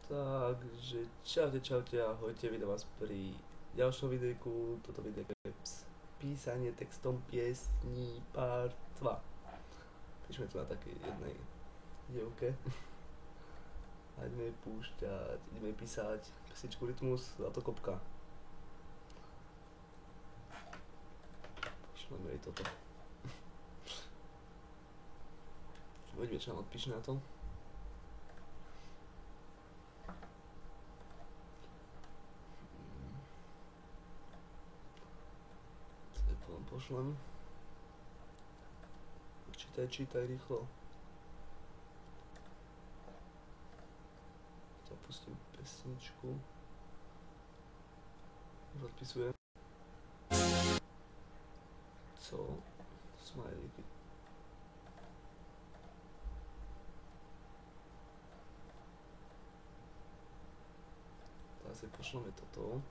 Takže čaute, ahojte, vítam vás pri ďalšom videjku. Toto videjko je písanie textom piesní part 2. Píšeme tu na takej jednej dievke a ideme púšťať, ideme písať pesničku Rytmus Zlatokopka. Pošleme jej toto. Uvidíme, čo nám odpíše na to. Pošlem. Čítaj rýchlo. Zapustím pesničku. Už odpisujem. Co? Smajlíky. Teraz si pošleme toto.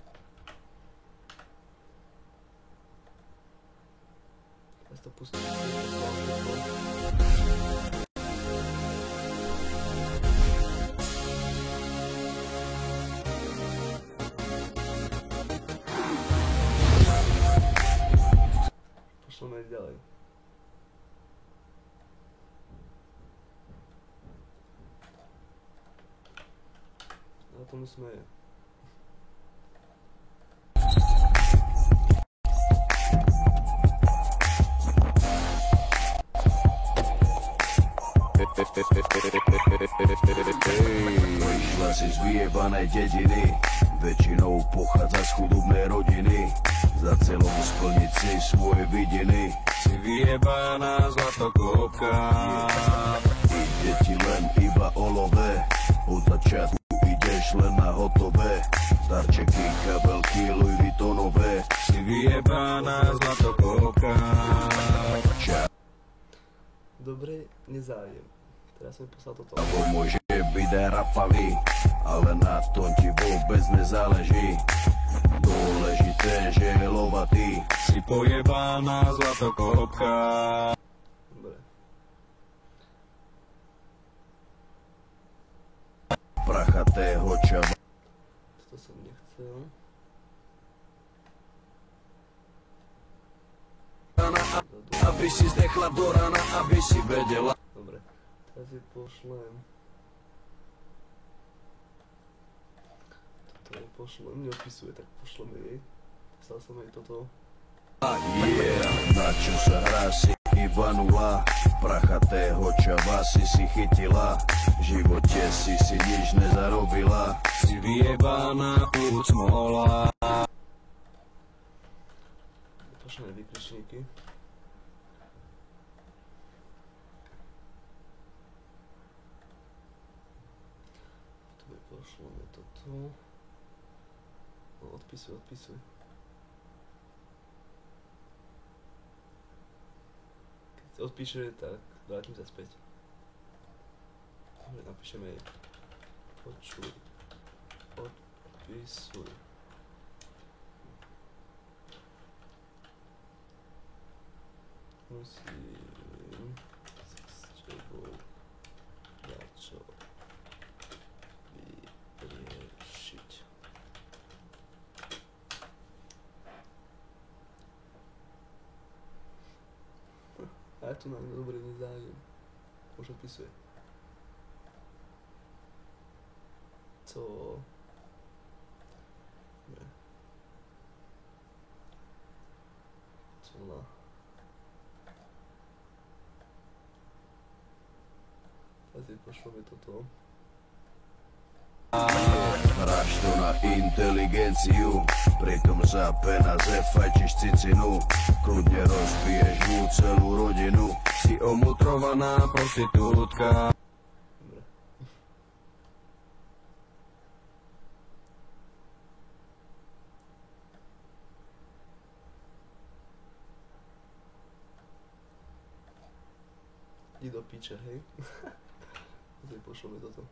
Teraz to pustím. Pošleme ďalej. Na tomu sme. Prišla si z vyjebanej dediny, väčšinou pochádza z chudobnej rodiny. Za celom splniť si svoje vidiny. Si vyjebaná zlatokopka. Ide ti len iba o love, od začiatku ideš len na hotové. Darčeky, kabelky, Louis Vuittonové. Si vyjebaná zlatokopka. Dobre, nezájem. Teraz som poslal toto. Abo môže byť aj rapavý, ale na tom ti vôbec nezáleží. Dôležité, že je lovatý. Si pojebaná zlatokopka. Dobre. Prachatého čava. Toto som nechcel. Aby si zdechla do rana, aby si vedela. Dobre, teraz si pošlem. Toto jej pošlem, neodpisuje, tak pošleme jej. Poslal som jej toto. Na čo sa hrá si iba nula. Prachatého čava si chytila. V živote si nič nezarobila. Si vyjebaná púd smola. Pošleme vykričníky. Pošleme toto. No, odpisuj. Keď odpíše, tak vrátim sa späť. Dobre, napíšeme jej. Počuj. Odpisuj. Musím s tebou dačo vyriešiť. A ja tu mám dobre nezájem. Už odpisuje. Co? Dobre. Co na? Teraz si pošleme toto. Hráš to na inteligenciu, pritom za penaze fajčiš cicinu. Kľudne rozbiješ mu celú rodinu. Si omutrovaná prostitútka. Dobre. Idí do piče, hej? Teraz pošleme toto.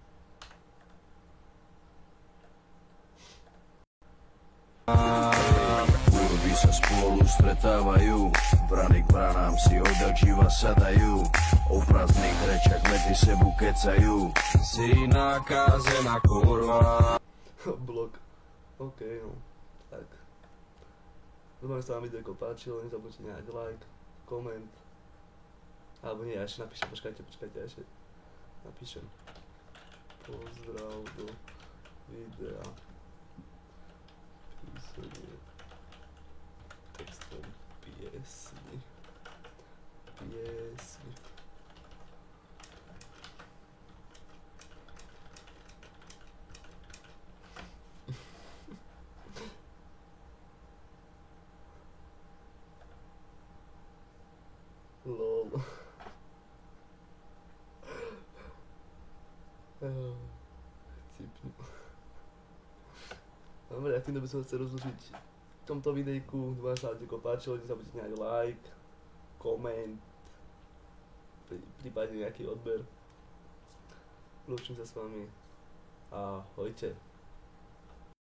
Urobí sa spolu stretávajú, brany k branám si odjak živa sadajú, o prázdnych rečach medzi sebu kecajú. Si nakázená kurva. Blok. OK, no. Tak. Dúfam, že sa vám videjko páčilo, nezabudnite nehať like, koment. Alebo nie, ja ešte napíšem, počkajte, ja ešte napíšem. Pozdrav do videa. Písanie textom piesni. Lol. Cipnu. Dobre, ak týmto by som chcel rozlužiť v tomto videjku. Dúfam, že sa vám páčilo, nezabudnite nehať like, koment, prípadne nejaký odber. Lúčim sa s vami. Ahojte.